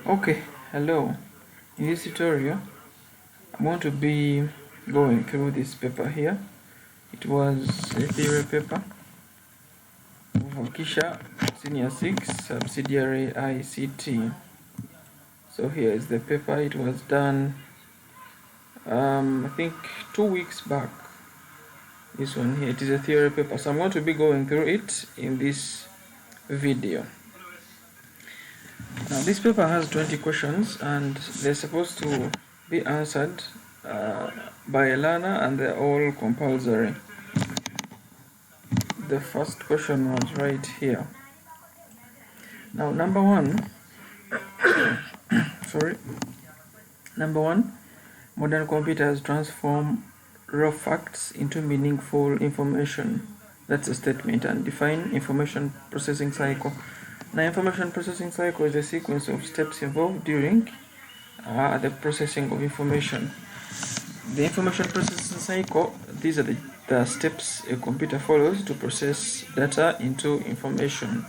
Okay, hello. In this tutorial, I'm going to be going through this paper here. It was a theory paper of Wakissha, Senior 6, Subsidiary ICT. So here is the paper. It was done, I think 2 weeks back. This one here, it is a theory paper. So I'm going to be going through it in this video. Now this paper has 20 questions and they're supposed to be answered by a learner and they're all compulsory. The first question was right here. Now number one, modern computers transform raw facts into meaningful information. That's a statement. And define information processing cycle. Now information processing cycle is a sequence of steps involved during the processing of information. The information processing cycle, these are the steps a computer follows to process data into information.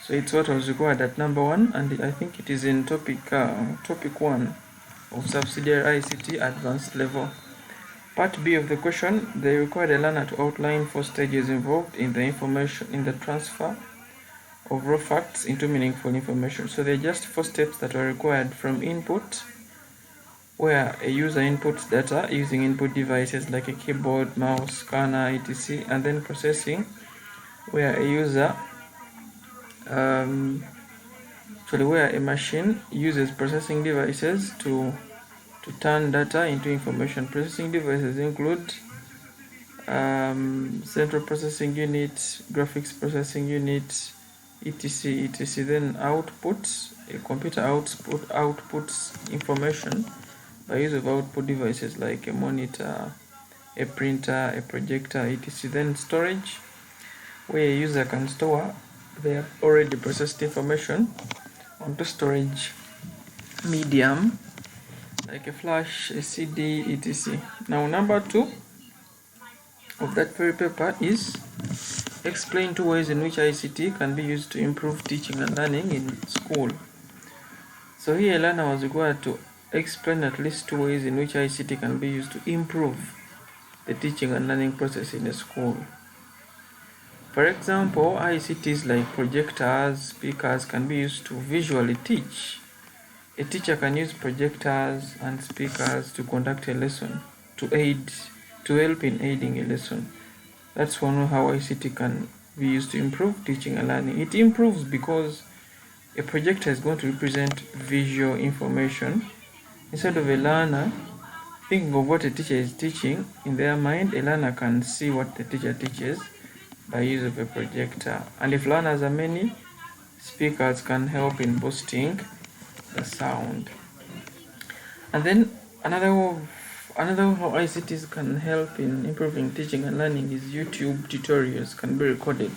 So it's what was required at number 1, and I think it is in topic 1 of Subsidiary ICT advanced level. Part B of the question, they required a learner to outline 4 stages involved in the transfer of raw facts into meaningful information. So they're just 4 steps that are required: from input, where a user inputs data using input devices like a keyboard, mouse, scanner, etc., and then processing, where a machine uses processing devices to turn data into information. Processing devices include central processing unit, graphics processing unit, etc. Then outputs, a computer outputs information by use of output devices like a monitor, a printer, a projector, etc. Then storage, where a user can store their already processed information onto storage medium like a flash, a CD, etc. Now number 2 of that very paper is explain 2 ways in which ICT can be used to improve teaching and learning in school. So here a learner was required to explain at least 2 ways in which ICT can be used to improve the teaching and learning process in a school. For example, ICTs like projectors, speakers can be used to visually teach. A teacher can use projectors and speakers to conduct a lesson, to help in aiding a lesson. That's one way how ICT can be used to improve teaching and learning. It improves because a projector is going to represent visual information. Instead of a learner thinking of what a teacher is teaching in their mind, a learner can see what the teacher teaches by use of a projector. And if learners are many, speakers can help in boosting the sound. And then another way how ICTs can help in improving teaching and learning is YouTube tutorials can be recorded.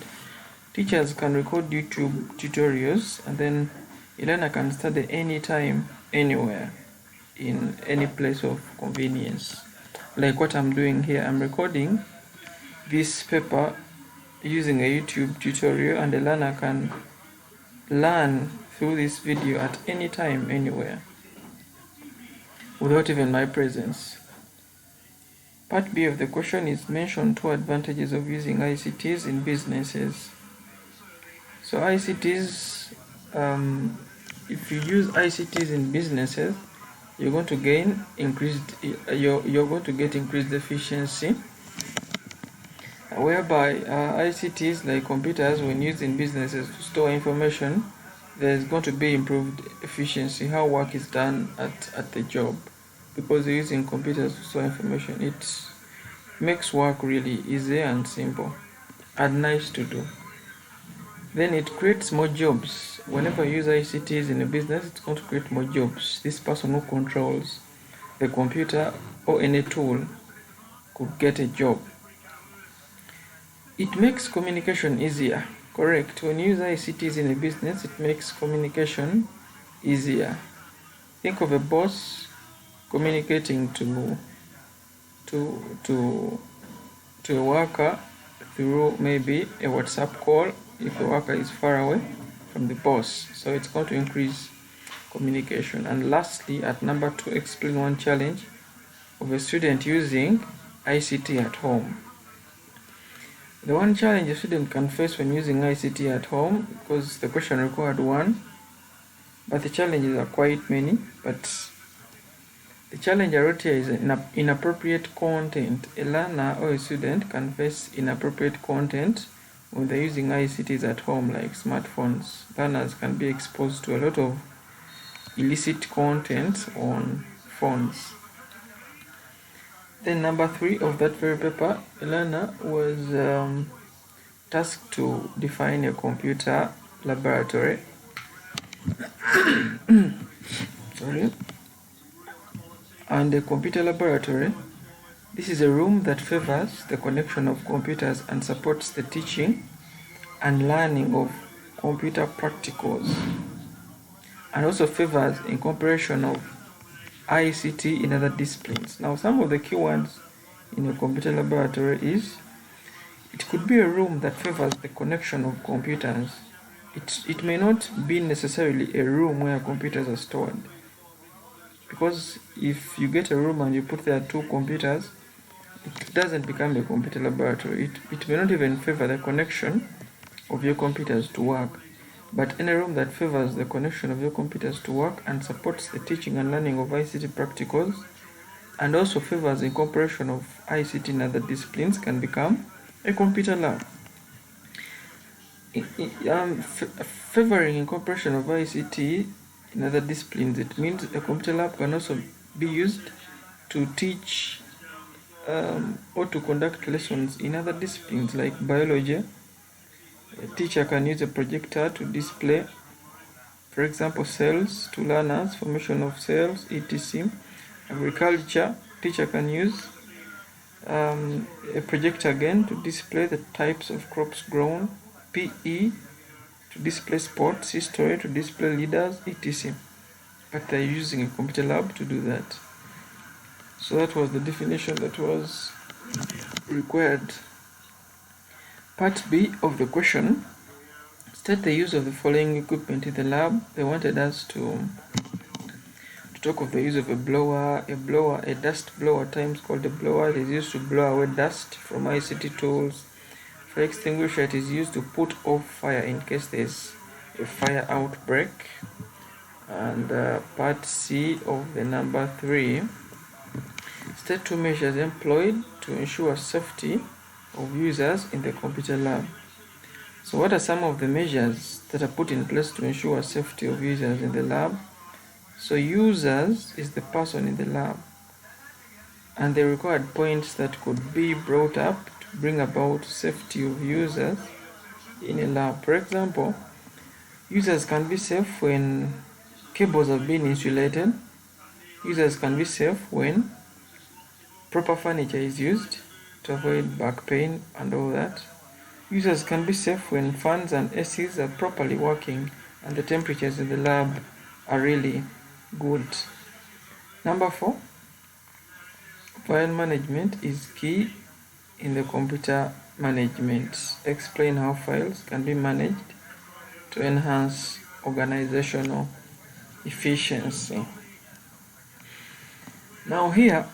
Teachers can record YouTube tutorials and then a learner can study anytime, anywhere, in any place of convenience. Like what I'm doing here, I'm recording this paper using a YouTube tutorial, and a learner can learn through this video at any time, anywhere, without even my presence. Part B of the question is mention 2 advantages of using ICTs in businesses. So ICTs, if you use ICTs in businesses, you're going to get increased efficiency, whereby ICTs like computers, when used in businesses to store information, there's going to be improved efficiency, how work is done at the job, because you're using computers to store information. It makes work really easy and simple and nice to do. Then it creates more jobs. Whenever you use ICTs in a business, it's going to create more jobs. This person who controls the computer or any tool could get a job. It makes communication easier. Correct. When you use ICTs in a business, it makes communication easier. Think of a boss communicating to a worker through maybe a WhatsApp call if the worker is far away from the boss. So it's going to increase communication. And lastly, at number 2, explain one challenge of a student using ICT at home. The one challenge a student can face when using ICT at home, because the question required one, but the challenges are quite many. But the challenge I wrote here is inappropriate content. A learner or a student can face inappropriate content when they're using ICTs at home, like smartphones. Learners can be exposed to a lot of illicit content on phones. Then number 3 of that very paper, a learner was tasked to define a computer laboratory. Sorry. And a computer laboratory, this is a room that favors the connection of computers and supports the teaching and learning of computer practicals, and also favors incorporation of ICT in other disciplines. Now, some of the keywords in a computer laboratory is, it could be a room that favors the connection of computers. It may not be necessarily a room where computers are stored, because if you get a room and you put there 2 computers, it doesn't become a computer laboratory. It may not even favor the connection of your computers to work. But in a room that favors the connection of your computers to work and supports the teaching and learning of ICT practicals, and also favors incorporation of ICT in other disciplines, can become a computer lab. Favoring incorporation of ICT in other disciplines, it means a computer lab can also be used to teach or to conduct lessons in other disciplines, like biology. A teacher can use a projector to display, for example, cells to learners, formation of cells, etc. Agriculture, teacher can use a projector again to display the types of crops grown. PE, to display sports. History, to display leaders, etc. But they're using a computer lab to do that. So that was the definition that was required. Part B of the question, state the use of the following equipment in the lab. They wanted us to talk of the use of a blower, a dust blower, times called a blower. It is used to blow away dust from ICT tools. Fire extinguisher, it is used to put off fire in case there's a fire outbreak. And part C of the number 3, state 2 measures employed to ensure safety of users in the computer lab. So what are some of the measures that are put in place to ensure safety of users in the lab? So users is the person in the lab, and the required points that could be brought up to bring about safety of users in a lab. For example, users can be safe when cables have been insulated. Users can be safe when proper furniture is used to avoid back pain and all that. Users can be safe when fans and ACs are properly working and the temperatures in the lab are really good. Number 4, file management is key in the computer management. Explain how files can be managed to enhance organizational efficiency. Now here,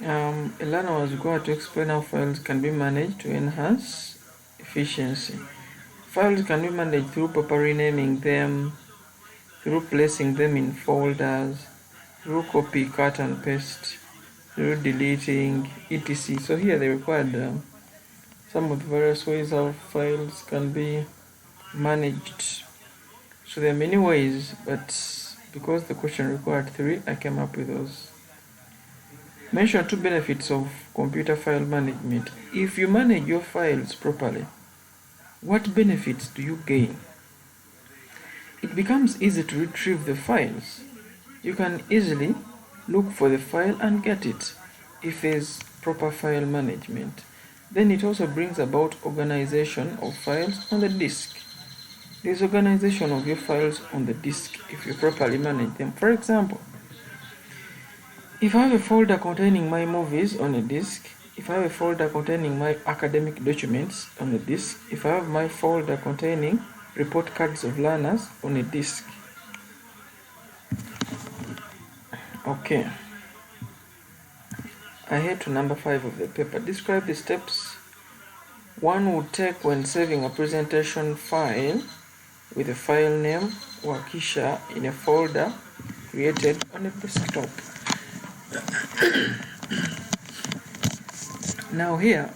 a learner was required to explain how files can be managed to enhance efficiency. Files can be managed through proper renaming them, through placing them in folders, through copy, cut and paste, through deleting, etc. So here they required some of the various ways how files can be managed. So there are many ways, but because the question required 3, I came up with those. Mention 2 benefits of computer file management. If you manage your files properly, what benefits do you gain? It becomes easy to retrieve the files. You can easily look for the file and get it if there's proper file management. Then it also brings about organization of files on the disk. There's organization of your files on the disk if you properly manage them. For example, if I have a folder containing my movies on a disk, if I have a folder containing my academic documents on a disk, if I have my folder containing report cards of learners on a disk, Okay. I head to number 5 of the paper. Describe the steps one would take when saving a presentation file with a file name Wakissha in a folder created on a desktop. Now here,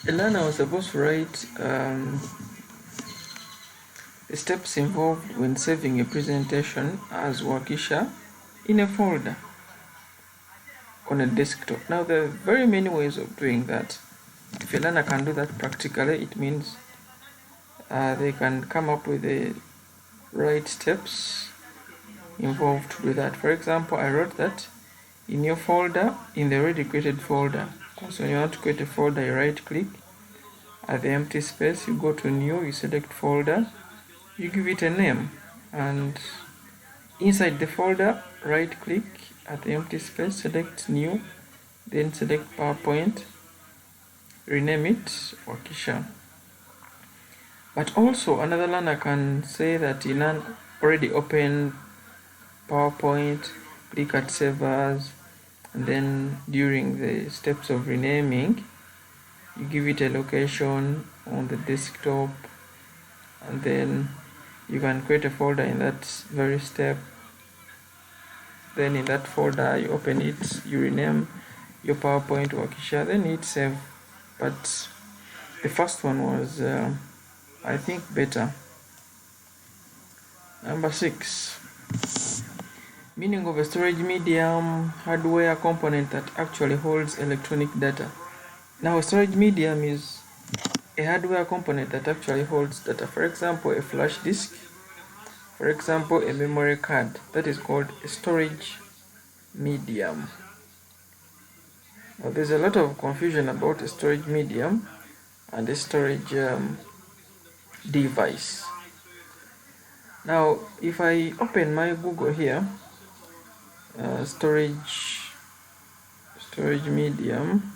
a learner was supposed to write the steps involved when saving a presentation as Wakissha in a folder on a desktop. Now there are very many ways of doing that. If a learner can do that practically, it means they can come up with the right steps involved to do that. For example, I wrote that in your folder, in the already created folder. So when you want to create a folder, you right click at the empty space, you go to new, you select folder, you give it a name, and inside the folder, right click at the empty space, select new, then select PowerPoint, rename it Wakissha. But also another learner can say that in an already open PowerPoint, click at Save As, and then during the steps of renaming, you give it a location on the desktop, and then you can create a folder in that very step. Then in that folder, you open it, you rename your PowerPoint Wakissha, then hit save. But the first one was, I think, better. Number 6. Meaning of a storage medium, hardware component that actually holds electronic data. Now a storage medium is a hardware component that actually holds data. For example, a flash disk. For example, a memory card. That is called a storage medium. Now there's a lot of confusion about a storage medium and a storage device. Now if I open my Google here, storage medium.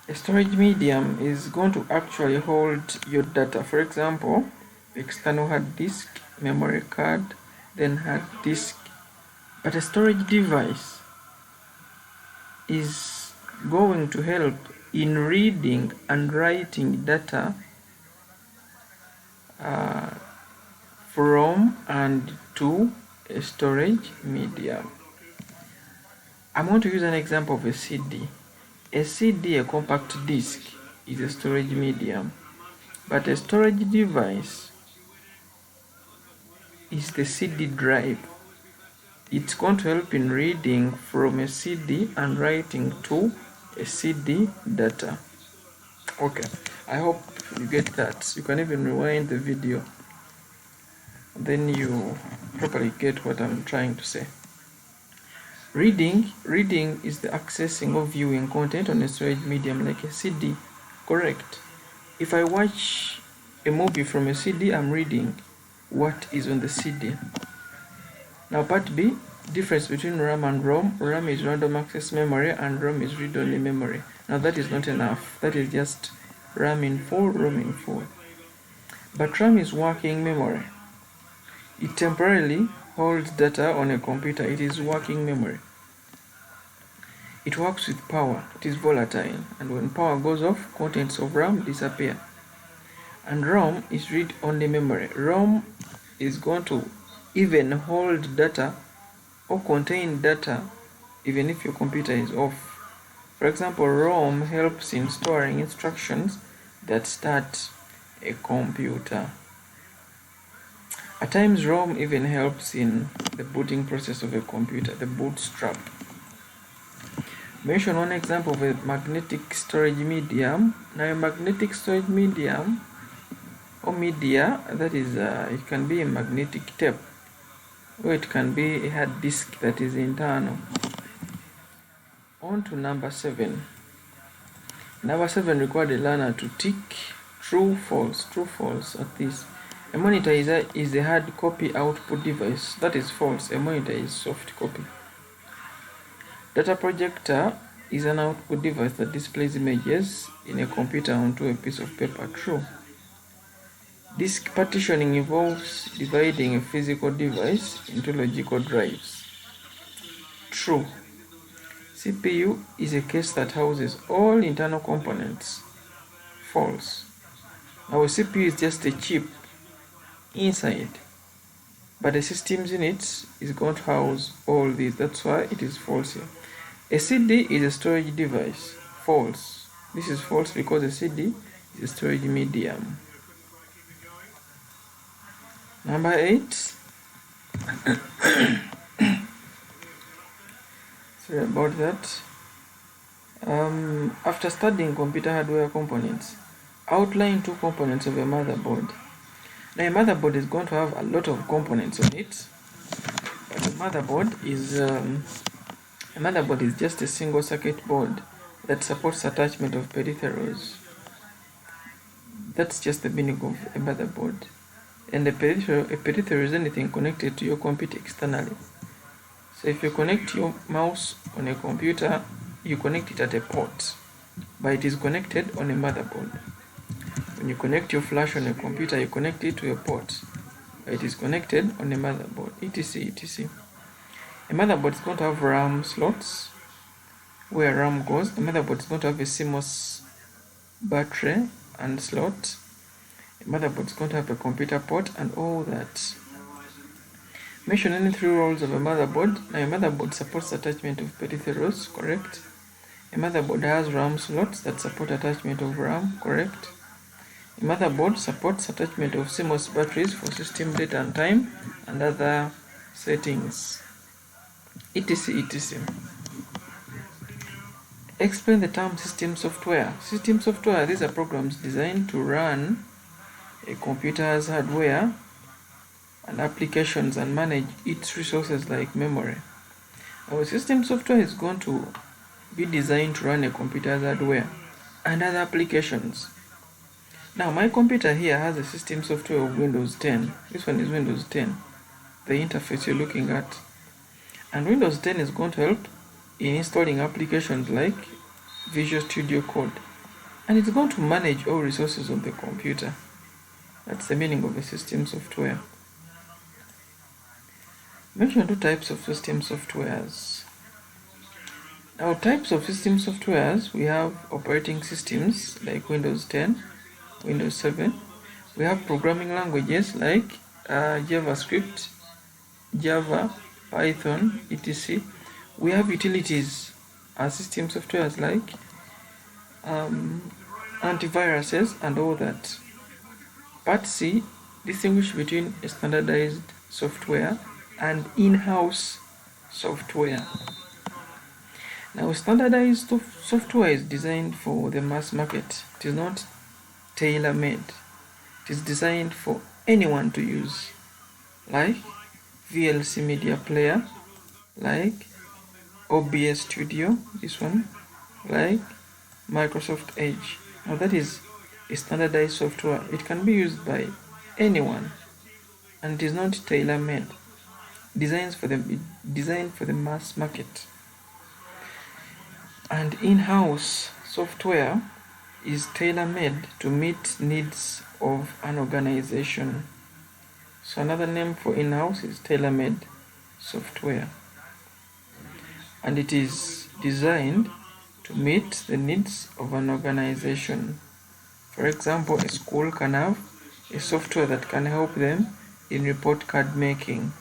A storage medium is going to actually hold your data. For example, external hard disk, memory card, then hard disk. But a storage device is going to help in reading and writing data from and to a storage medium. I'm going to use an example of a CD. A CD, a compact disc, is a storage medium, but a storage device is the CD drive. It's going to help in reading from a CD and writing to a CD data. Okay, I hope you get that. You can even rewind the video, then you properly get what I'm trying to say. Reading is the accessing or viewing content on a storage medium like a CD, correct? If I watch a movie from a CD, I'm reading what is on the CD. Now part B, difference between RAM and ROM. RAM is random access memory and ROM is read-only memory. Now that is not enough. That is just RAM in full, ROM in full. But RAM is working memory. It temporarily holds data on a computer. It is working memory. It works with power. It is volatile. And when power goes off, contents of RAM disappear. And ROM is read-only memory. ROM is going to even hold data or contain data even if your computer is off. For example, ROM helps in storing instructions that start a computer. At times, ROM even helps in the booting process of a computer, the bootstrap. Mention one example of a magnetic storage medium. Now, a magnetic storage medium or media, that is, it can be a magnetic tape, or it can be a hard disk that is internal. On to number 7. Number 7 required a learner to tick true, false at this. A monitor is a hard copy output device. That is false. A monitor is soft copy. Data projector is an output device that displays images in a computer onto a piece of paper. True. Disk partitioning involves dividing a physical device into logical drives. True. CPU is a case that houses all internal components. False. Our CPU is just a chip inside, but the system's unit is going to house all these. That's why it is false here. A CD is a storage device. False. This is false because a CD is a storage medium. Number 8. Sorry about that. After studying computer hardware components, outline 2 components of a motherboard. Now a motherboard is going to have a lot of components on it, but a motherboard is just a single circuit board that supports attachment of peripherals. That's just the meaning of a motherboard. And a peripheral is anything connected to your computer externally. So if you connect your mouse on a computer, you connect it at a port, but it is connected on a motherboard. When you connect your flash on a computer, you connect it to a port, but it is connected on a motherboard, etc, etc. A motherboard is going to have RAM slots, where RAM goes. A motherboard is going to have a CMOS battery and slot. A motherboard is going to have a computer port and all that. Mention any 3 roles of a motherboard. Now a motherboard supports attachment of peripherals, correct. A motherboard has RAM slots that support attachment of RAM, correct. A motherboard supports attachment of CMOS batteries for system date and time and other settings, etc, etc. Explain the term system software. System software, these are programs designed to run a computer's hardware and applications and manage its resources like memory. Our system software is going to be designed to run a computer's hardware and other applications. Now my computer here has a system software of Windows 10. This one is Windows 10, the interface you're looking at. And Windows 10 is going to help in installing applications like Visual Studio Code. And it's going to manage all resources of the computer. That's the meaning of a system software. Mention 2 types of system softwares. Now types of system softwares, we have operating systems like Windows 10, Windows 7. We have programming languages like JavaScript, Java, Python, etc. We have utilities as system softwares like antiviruses and all that. Part C, distinguish between a standardized software and in-house software. Now standardized software is designed for the mass market. It is not tailor-made. It is designed for anyone to use, like VLC Media Player, like OBS Studio, this one, like Microsoft Edge. Now that is a standardized software. It can be used by anyone and it is not tailor-made. Designed for the mass market. And in-house software is tailor-made to meet needs of an organization. So another name for in-house is tailor-made software. And it is designed to meet the needs of an organization. For example, a school can have a software that can help them in report card making.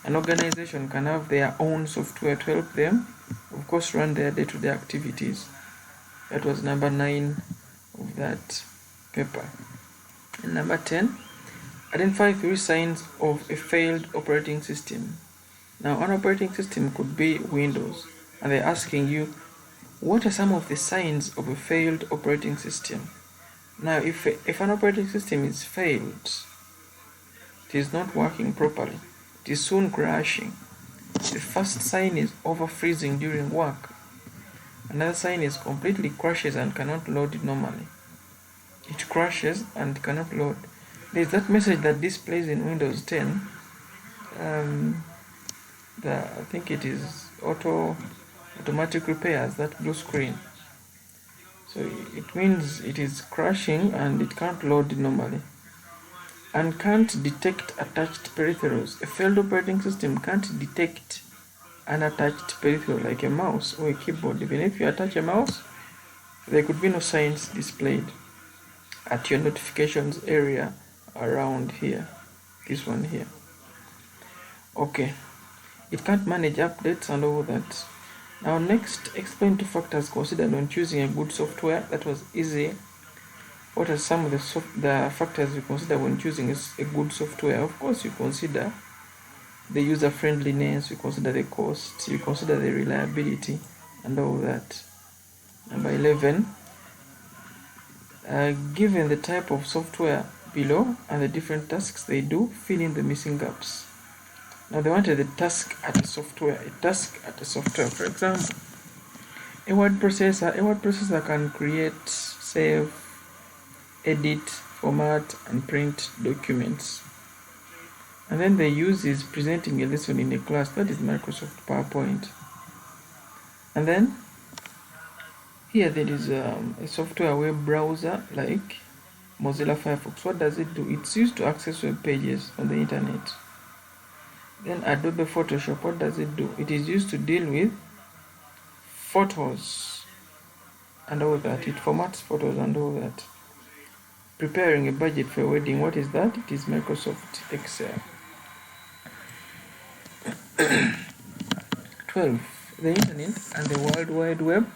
An organization can have their own software to help them, of course, run their day-to-day activities. That was number 9 of that paper. And number 10, identify 3 signs of a failed operating system. Now, an operating system could be Windows, and they're asking you, what are some of the signs of a failed operating system? Now, if an operating system is failed, it is not working properly, it is soon crashing. The first sign is over freezing during work. Another sign is completely crashes and cannot load normally. It crashes and cannot load. There is that message that displays in Windows 10. I think it is automatic repairs, that blue screen. So it means it is crashing and it can't load normally. and can't detect attached peripherals. A failed operating system can't detect an attached peripheral like a mouse or a keyboard. Even if you attach a mouse, there could be no signs displayed at your notifications area around here, this one here. Okay, it can't manage updates and all that. Now next, explain 2 factors considered when choosing a good software. That was easy. What are some of the factors you consider when choosing a good software? Of course, you consider the user friendliness, you consider the cost, you consider the reliability and all that. Number 11, given the type of software below and the different tasks they do, fill in the missing gaps. Now they wanted a task at a software. For example, a word processor can create, save, edit, format and print documents. And then the use is presenting a lesson in a class. That is Microsoft PowerPoint. And then here there is a software web browser like Mozilla Firefox. What does it do? It's used to access web pages on the internet. Then Adobe Photoshop, what does it do? It is used to deal with photos and all that. It formats photos and all that. Preparing a budget for a wedding, what is that? It is Microsoft Excel. 12. The internet and the World Wide Web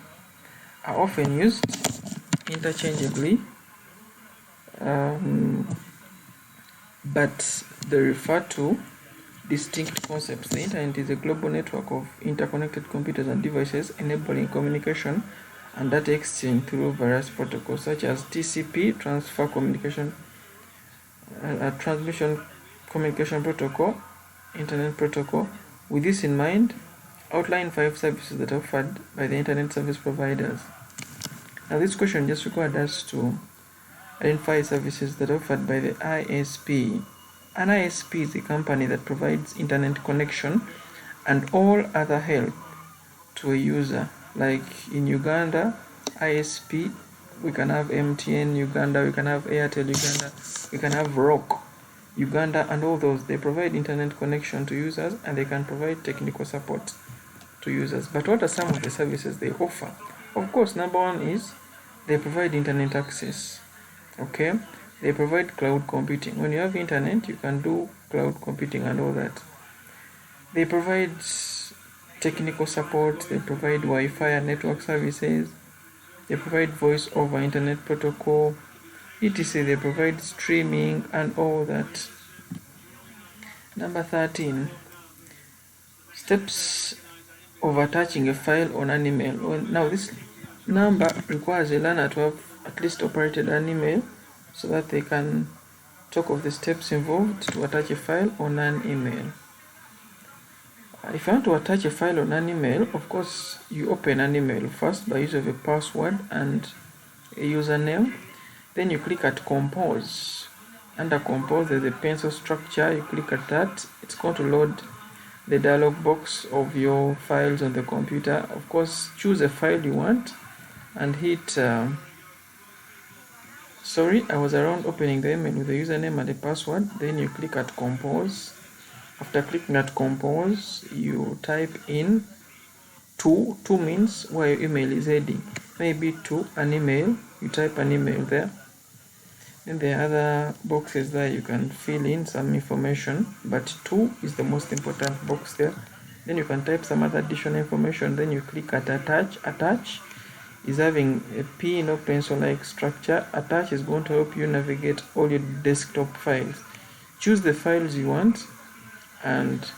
are often used interchangeably, but they refer to distinct concepts. The internet is a global network of interconnected computers and devices enabling communication and data exchange through various protocols such as TCP, transmission communication protocol, internet protocol. With this in mind, outline 5 services that are offered by the internet service providers. Now this question just required us to identify services that are offered by the ISP. An ISP is a company that provides internet connection and all other help to a user. Like in Uganda, ISP, we can have MTN Uganda, we can have Airtel Uganda, we can have Rock Uganda, and all those. They provide internet connection to users and they can provide technical support to users. But what are some of the services they offer? Of course, number 1 is they provide internet access. Okay, they provide cloud computing. When you have internet, you can do cloud computing and all that. They provide technical support, they provide Wi-Fi and network services, they provide voice over internet protocol, etc. They provide streaming and all that. Number 13, steps of attaching a file on an email. Now this number requires a learner to have at least operated an email so that they can talk of the steps involved to attach a file on an email. If you want to attach a file on an email, of course you open an email first by use of a password and a username. Then you click at compose. Under compose there's a pencil structure. You click at that. It's going to load the dialog box of your files on the computer. Of course, choose a file you want and hit I was around opening the email with the username and the password. Then you click at compose. After clicking at compose, you type in to means where your email is heading. Maybe to an email, you type an email there. Then there are other boxes there you can fill in some information, but to is the most important box there. Then you can type some other additional information. Then you click at attach. Attach is having a pen or pencil-like structure. Attach is going to help you navigate all your desktop files. Choose the files you want and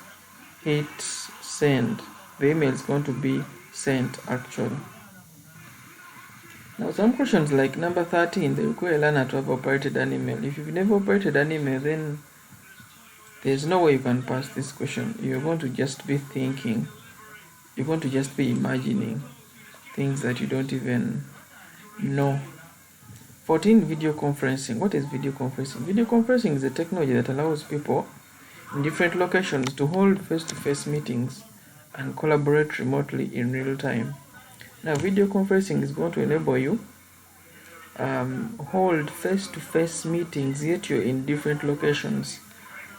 hit send. The email is going to be sent actually. Now some questions like number 13, they require a learner to have operated an email. If you've never operated an email, then there's no way you can pass this question. You're going to just be thinking, you're going to just be imagining things that you don't even know. 14, video conferencing. What is video conferencing? Video conferencing is a technology that allows people in different locations to hold face-to-face meetings and collaborate remotely in real time. Now, video conferencing is going to enable you hold face-to-face meetings, yet you're in different locations,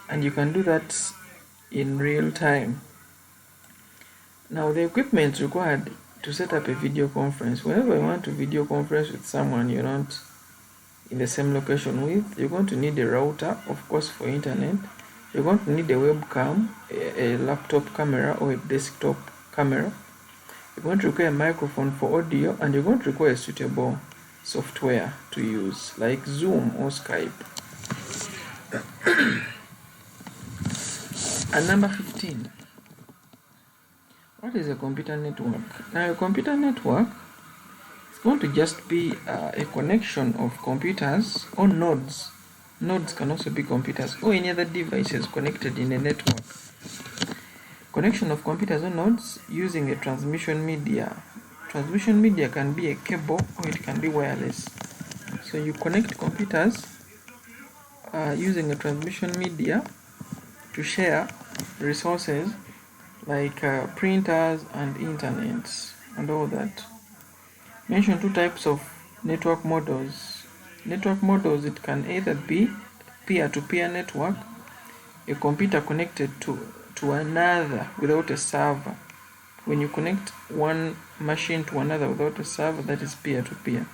and you can do that in real time. Now, the equipment required to set up a video conference, whenever you want to video conference with someone you're not in the same location with, you're going to need a router, of course, for internet. You're going to need a webcam, a laptop camera or a desktop camera. You're going to require a microphone for audio, and you're going to require suitable software to use, like Zoom or Skype. And number 15. What is a computer network? Now, a computer network is going to just be a connection of computers or nodes. Nodes can also be computers or any other devices connected in a network. Connection of computers or nodes using a transmission media. Transmission media can be a cable or it can be wireless. So you connect computers using a transmission media to share resources like printers and internet and all that. Mention two types of network models. Network models, it can either be peer-to-peer network, a computer connected to another without a server. When you connect one machine to another without a server, that is peer-to-peer.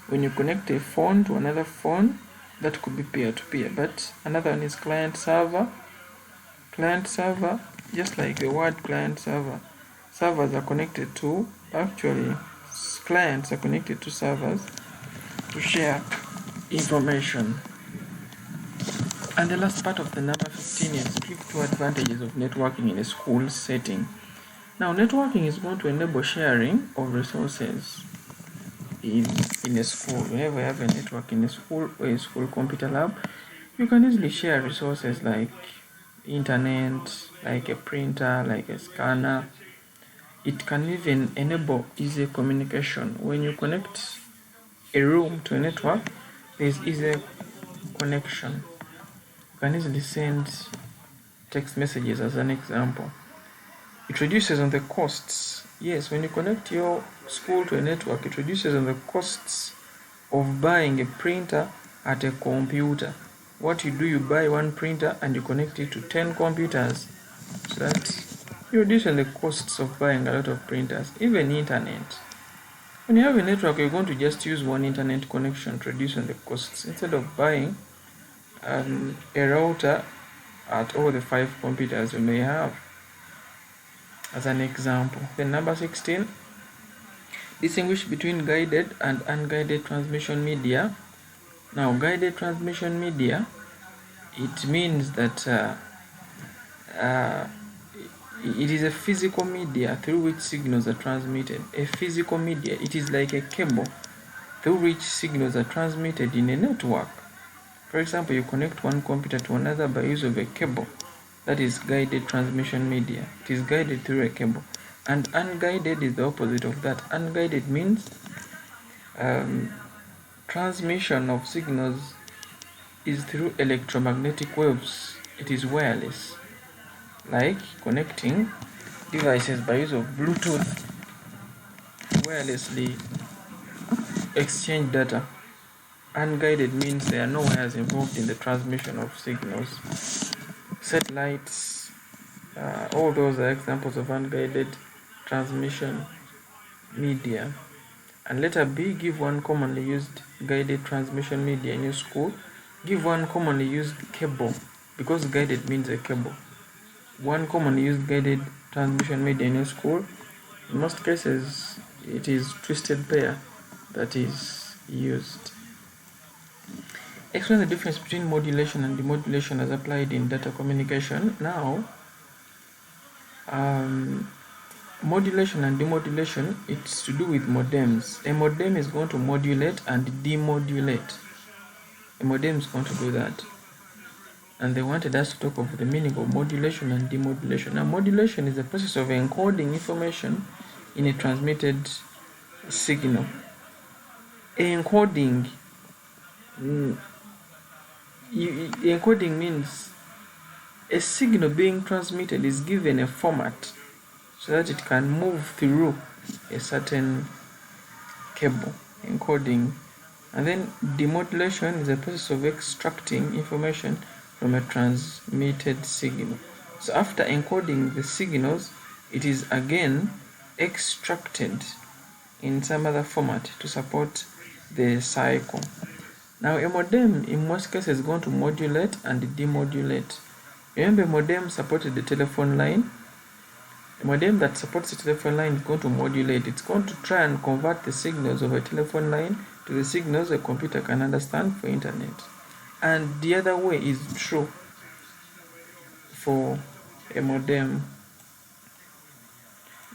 When you connect a phone to another phone, that could be peer-to-peer. But another one is client-server. Client-server, just like the word client-server, servers are connected to, actually, clients are connected to servers to share information. And the last part of the number 15 is give 2 advantages of networking in a school setting. Now, networking is going to enable sharing of resources in a school. Whenever you have a network in a school or a school computer lab, you can easily share resources like internet, like a printer, like a scanner. It can even enable easy communication. When you connect a room to a network, there is easy connection. You can easily send text messages as an example. It reduces on the costs. Yes, when you connect your school to a network, it reduces on the costs of buying a printer at a computer. What you do, you buy one printer and you connect it to 10 computers, so that you reduce on the costs of buying a lot of printers. Even internet. When you have a network, you're going to just use one internet connection to reduce on the costs, instead of buying a router at all the 5 computers you may have, as an example. Then number 16, distinguish between guided and unguided transmission media. Now, guided transmission media, it means that it is a physical media through which signals are transmitted. A physical media, it is like a cable through which signals are transmitted in a network. For example, you connect one computer to another by use of a cable. That is guided transmission media. It is guided through a cable. And unguided is the opposite of that. Unguided means transmission of signals is through electromagnetic waves. It is wireless, like connecting devices by use of Bluetooth, wirelessly exchange data. Unguided means there are no wires involved in the transmission of signals. Satellites, all those are examples of unguided transmission media. And letter B, give one commonly used guided transmission media in your school. Give one commonly used cable, because guided means a cable. One commonly used guided transmission media in your school. In most cases, it is twisted pair that is used. Explain the difference between modulation and demodulation as applied in data communication. Now, modulation and demodulation, it's to do with modems. A modem is going to modulate and demodulate. A modem is going to do that. And they wanted us to talk of the meaning of modulation and demodulation. Now, modulation is the process of encoding information in a transmitted signal. Encoding means a signal being transmitted is given a format so that it can move through a certain cable. Encoding And then demodulation is a process of extracting information from a transmitted signal. So after encoding the signals, it is again extracted in some other format to support the cycle. Now a modem in most cases is going to modulate and demodulate. Remember, a modem supported the telephone line. A modem that supports the telephone line is going to modulate. It's going to try and convert the signals of a telephone line to the signals a computer can understand for internet. And the other way is true for a modem.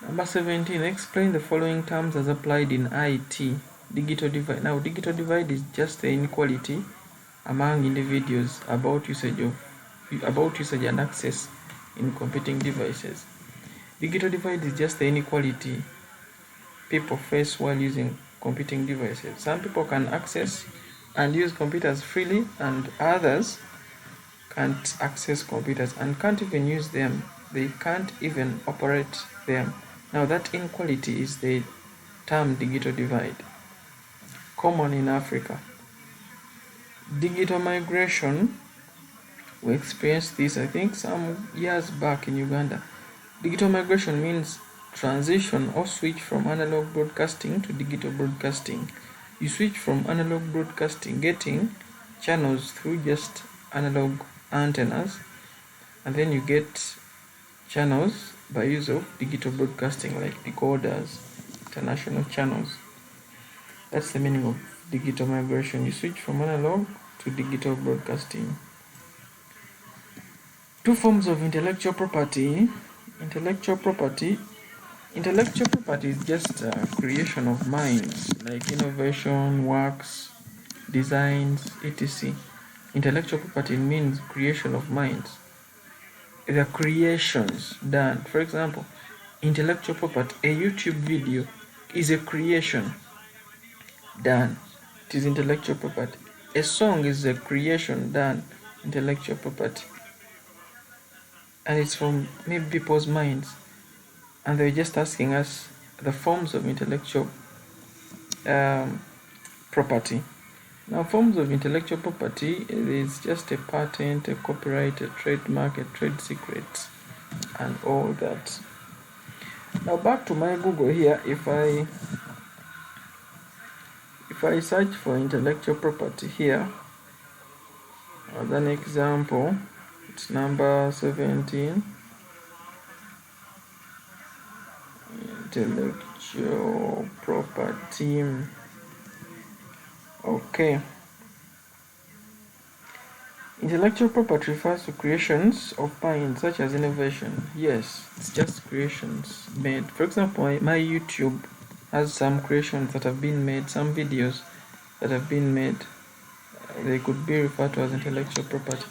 Number 17, explain the following terms as applied in IT. Digital divide. Now, digital divide is just the inequality among individuals about usage and access in computing devices. Digital divide is just the inequality people face while using computing devices. Some people can access and use computers freely, and others can't access computers and can't even use them. They can't even operate them. Now that inequality is the term digital divide, common in Africa. Digital migration, we experienced this I think some years back in Uganda. Digital migration means transition or switch from analog broadcasting to digital broadcasting. You switch from analog broadcasting, getting channels through just analog antennas, and then you get channels by use of digital broadcasting like decoders, international channels. That's the meaning of digital migration. You switch from analog to digital broadcasting. Two forms of intellectual property. Intellectual property is just creation of minds, like innovation, works, designs, etc. Intellectual property means creation of minds. The creations done. For example, intellectual property, a YouTube video is a creation done. It is intellectual property. A song is a creation done, intellectual property. And it's from maybe people's minds. And they're just asking us the forms of intellectual property. Now, forms of intellectual property is just a patent, a copyright, a trademark, a trade secret, and all that. Now, back to my Google here. If I search for intellectual property here, as an example, it's number 17. Intellectual property. Okay. Intellectual property refers to creations of mind, such as innovation. Yes, it's just creations made. For example, my YouTube has some creations that have been made, some videos that have been made. They could be referred to as intellectual property.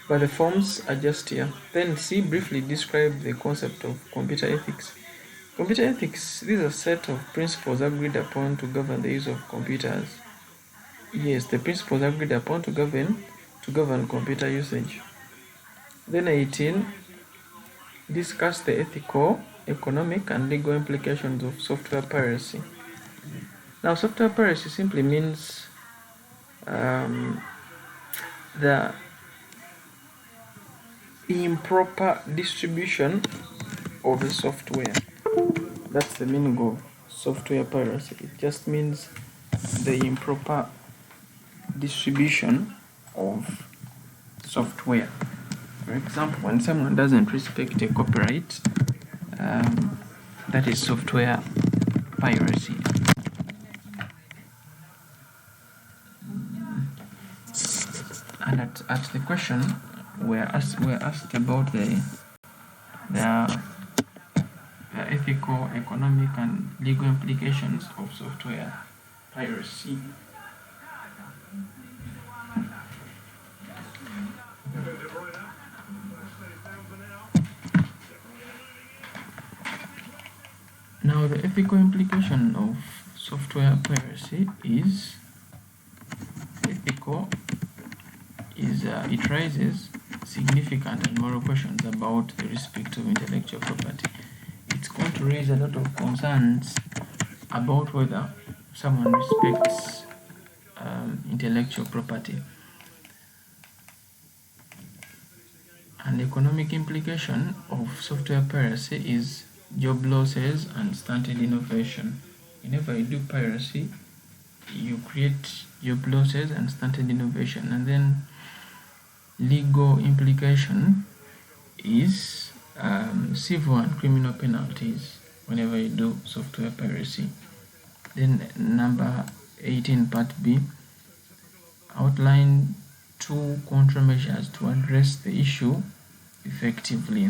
But the forms are just here. Then C briefly describe the concept of computer ethics. Computer ethics, these are a set of principles agreed upon to govern the use of computers. Yes, the principles agreed upon to govern computer usage. Then 18, discuss the ethical, economic, and legal implications of software piracy. Now, software piracy simply means the improper distribution of a software. That's the meaning of software piracy. It just means the improper distribution of software. For example, when someone doesn't respect a copyright, that is software piracy. And at the question, we're asked about the ethical, economic, and legal implications of software piracy. Now, the ethical implication of software piracy is it raises significant and moral questions about the respect of intellectual property. It's going to raise a lot of concerns about whether someone respects intellectual property. An economic implication of software piracy is job losses and stunted innovation. Whenever you do piracy, you create job losses and stunted innovation. And then legal implication is civil and criminal penalties whenever you do software piracy. Then number 18, part B, outline 2 countermeasures to address the issue effectively.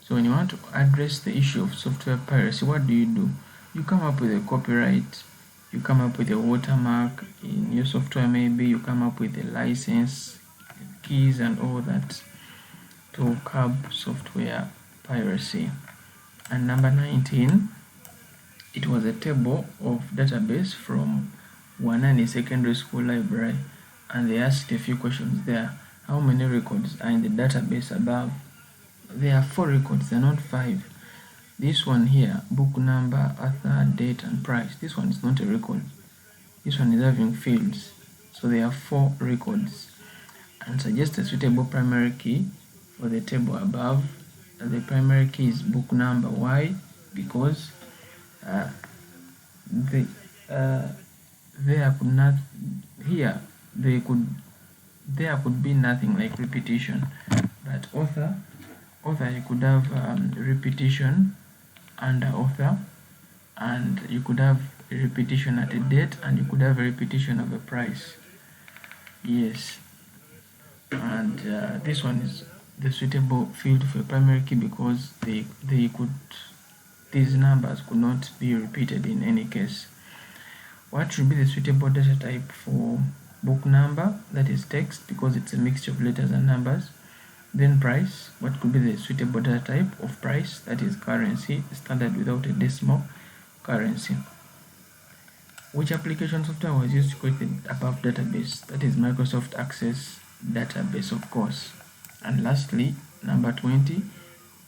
So when you want to address the issue of software piracy, what do? You come up with a copyright, you come up with a watermark in your software, maybe you come up with a license, keys and all that to curb software piracy. And number 19, it was a table of database from Wanani Secondary School Library, and they asked a few questions there. How many records are in the database above? There are 4 records, they're not 5. This one here, book number, author, date and price, this one is not a record. This one is having fields, so there are 4 records. And suggest a suitable primary key for the table above. The primary key is book number. Why? Because there could be nothing like repetition, but author you could have repetition under author, and you could have a repetition at a date, and you could have a repetition of a price. Yes, and this one is the suitable field for a primary key because these numbers could not be repeated in any case. What should be the suitable data type for book number? That is text, because it's a mixture of letters and numbers. Then price, what could be the suitable data type of price? That is currency, standard without a decimal currency. Which application software was used to create the above database? That is Microsoft Access database, of course. And lastly, number 20,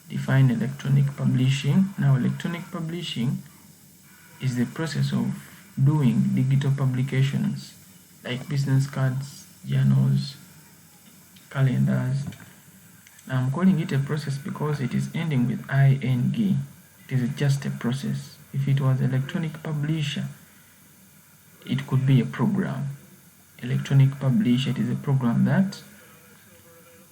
define electronic publishing. Now, electronic publishing is the process of doing digital publications like business cards, journals, calendars. Now I'm calling it a process because it is ending with ing. It is just a process. If it was electronic publisher, it could be a program. Electronic publisher, it is a program that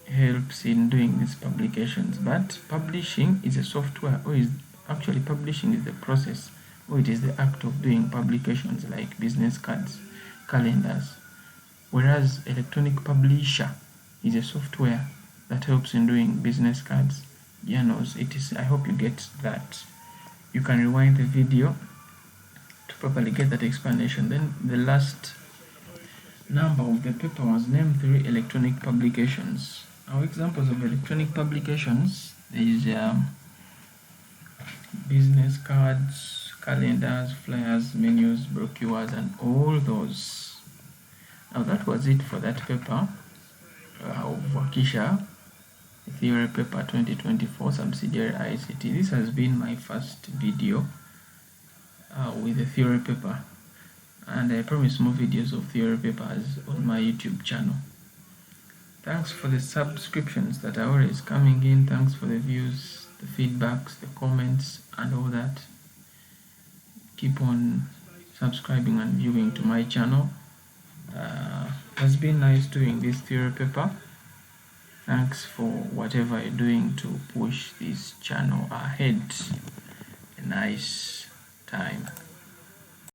helps in doing these publications. But publishing is a software, or is actually publishing is the process, or it is the act of doing publications like business cards, calendars. Whereas electronic publisher is a software that helps in doing business cards, journals, etc. I hope you get that. You can rewind the video to properly get that explanation. Then the last number of the paper was name 3 electronic publications. Our examples of electronic publications, there is business cards, calendars, flyers, menus, brochures, and all those. Now that was it for that paper of Wakissha, theory paper 2024, Subsidiary ICT. This has been my first video with the theory paper, and I promise more videos of theory papers on my YouTube channel. Thanks for the subscriptions that are always coming in. Thanks for the views, the feedbacks, the comments, and all that. Keep on subscribing and viewing to my channel. It has been nice doing this theory paper. Thanks for whatever you're doing to push this channel ahead. A nice time.